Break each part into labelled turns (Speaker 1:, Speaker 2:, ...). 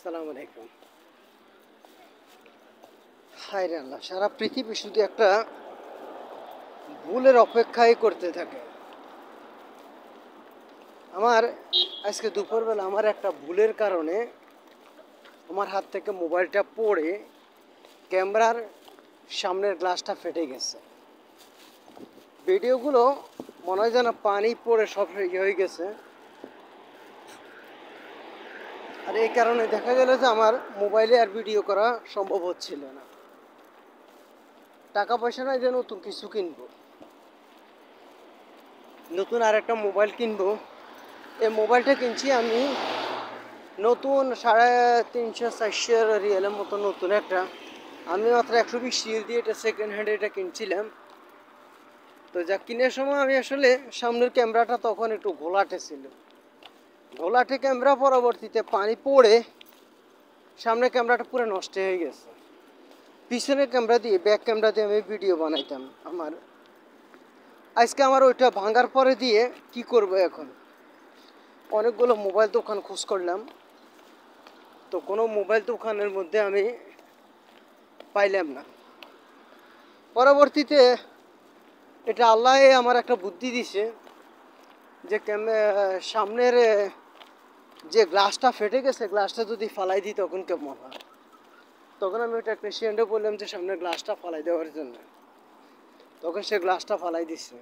Speaker 1: আসসালামু আলাইকুম। হায় রে আল্লাহ, সারা পৃথিবী শুধু একটা ভুলের অপেক্ষাই করতে থাকে। আমার আজকে দুপুরবেলা আমার একটা ভুলের কারণে আমার হাত থেকে মোবাইলটা পড়ে ক্যামেরার সামনের গ্লাসটা ফেটে গেছে। ভিডিওগুলো মনে হয় যেন পানি পড়ে সব হয়ে গেছে। আর এই কারণে দেখা গেল যে আমার মোবাইলে আর ভিডিও করা সম্ভব হচ্ছিল না। টাকা পয়সা নাই যে নতুন কিছু কিনবো, নতুন আর একটা মোবাইল কিনবো। এই মোবাইলটা কিনছি আমি নতুন 350-400 রিয়ালের মতো নতুন একটা। আমি মাত্র 120 রিয়াল দিয়ে এটা সেকেন্ড হ্যান্ড এটা কিনছিলাম। তো যা কেনার সময় আমি আসলে সামনের ক্যামেরাটা তখন একটু ঘোলাটে ছিল। ঘোলাটে ক্যামেরা পরবর্তীতে পানি পড়ে সামনের ক্যামেরাটা পুরো নষ্ট হয়ে গেছে। পিছনের ক্যামেরা দিয়ে, ব্যাক ক্যামেরা দিয়ে আমি ভিডিও বানাইতাম। আজকে আমার ওইটা ভাঙার পরে দিয়ে কি করব এখন? অনেকগুলো মোবাইল দোকান খোঁজ করলাম, তো কোনো মোবাইল দোকানের মধ্যে আমি পাইলাম না। পরবর্তীতে এটা আল্লাহ আমার একটা বুদ্ধি দিছে যে সামনের যে গ্লাসটা ফেটে গেছে, গ্লাসটা যদি ফালাই দিই তখন কেমন হয়। তখন আমি ওটা পেশেন্টে বললাম যে সামনের গ্লাসটা ফালাই দেওয়ার জন্য। তখন সে গ্লাসটা ফালাই দিচ্ছে।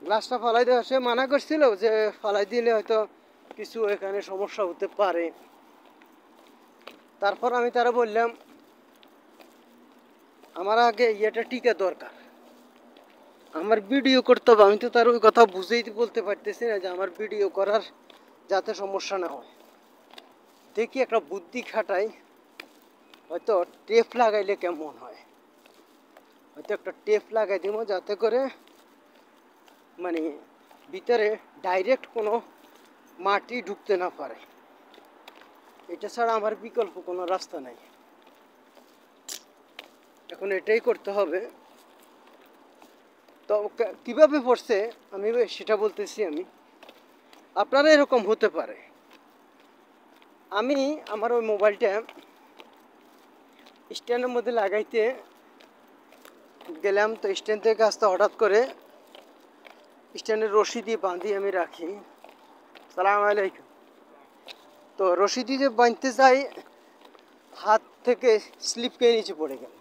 Speaker 1: গ্লাসটা ফালাই দেওয়া সে মানা করছিল যে ফালাই দিলে হয়তো কিছু এখানে সমস্যা হতে পারে। তারপর আমি তারা বললাম আমার আগে ইয়েটা টিকা দরকার, আমার ভিডিও করতে হবে। আমি তো তার ওই কথা বুঝেই বলতে পারতেছি না যে আমার ভিডিও করার যাতে সমস্যা না হয়। দেখি একটা বুদ্ধি খাটাই, হয়তো টেপ লাগাইলে কেমন হয়। হয়তো একটা টেপ লাগাই দিব যাতে করে মানে ভিতরে ডাইরেক্ট কোনো মাটি ঢুকতে না পারে। এটা ছাড়া আমার বিকল্প কোনো রাস্তা নাই। এখন এটাই করতে হবে। তো কীভাবে পড়ছে আমি সেটা বলতেছি। আপনারা এরকম হতে পারে। আমি আমার ওই মোবাইলটা স্ট্যান্ডের মধ্যে লাগাইতে গেলাম, তো স্ট্যান্ড থেকে আসতে হঠাৎ করে স্ট্যান্ডের রশি দিয়ে বাঁধিয়ে আমি রাখি। সালাম আলাইকুম। তো রশি দিয়ে বাঁধতে যাই, হাত থেকে স্লিপ খেয়ে নিচে পড়ে গেল।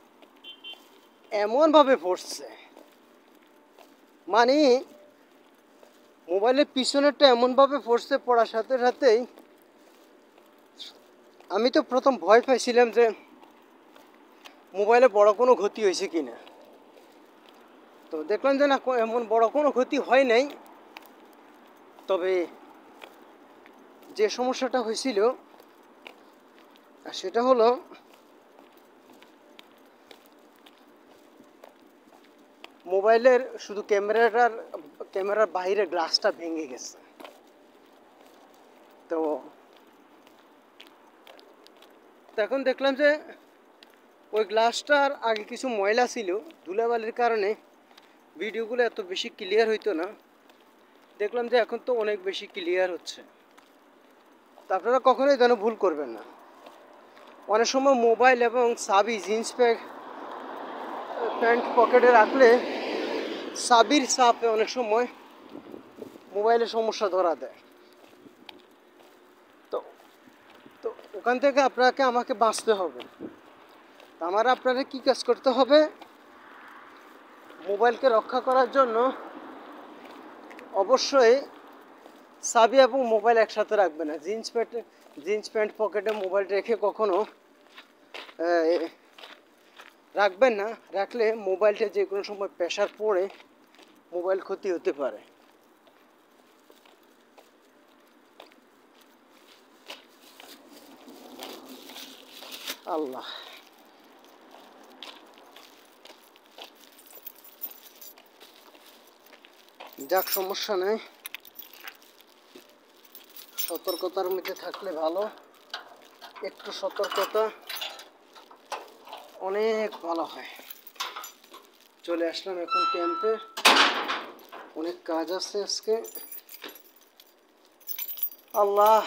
Speaker 1: এমনভাবে পড়ছে মানে মোবাইলের পিছনেরটা এমনভাবে পড়ছে, পড়ার সাথে সাথেই আমি তো প্রথম ভয় পাইছিলাম যে মোবাইলে বড় কোনো ক্ষতি হয়েছে কি না। তো দেখলাম যে না, এমন বড় কোনো ক্ষতি হয় নাই। তবে যে সমস্যাটা হয়েছিল সেটা হলো মোবাইলের শুধু ক্যামেরার বাইরে গ্লাসটা ভেঙে গেছে। তো এখন দেখলাম যে ওই গ্লাসটার আগে কিছু ময়লা ছিল, ধুলাবালির কারণে ভিডিওগুলো এত বেশি ক্লিয়ার হইতো না। দেখলাম যে এখন তো অনেক বেশি ক্লিয়ার হচ্ছে। তা আপনারা কখনোই যেন ভুল করবেন না। অনেক সময় মোবাইল এবং চাবি জিন্স প্যান্ট পকেটে রাখলে চাবির চাপে অনেক সময় মোবাইলের সমস্যা ধরা দেয়। তো তো ওখান থেকে আমাকে বাঁচতে হবে। আপনারা কী কাজ করতে হবে? মোবাইলকে রক্ষা করার জন্য অবশ্যই চাবি এবং মোবাইল একসাথে রাখবে না। জিন্স প্যান্ট পকেটে মোবাইল রেখে কখনো রাখবেন না। রাখলে মোবাইলটা যে কোনো সময় প্রেসার পড়ে মোবাইল ক্ষতি হতে পারে। আল্লাহ, যাক সমস্যা নেই, সতর্কতার মধ্যে থাকলে ভালো। একটু সতর্কতা অনেক ভালো হয়। চলে আসলাম এখন ক্যাম্পে, অনেক কাজ আছে আজকে। আল্লাহ,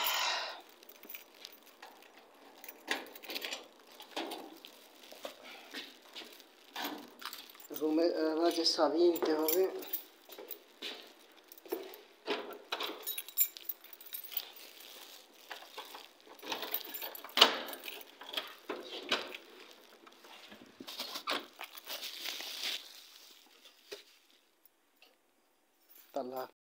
Speaker 1: রুমে যে চাবি নিতে হবে। তালা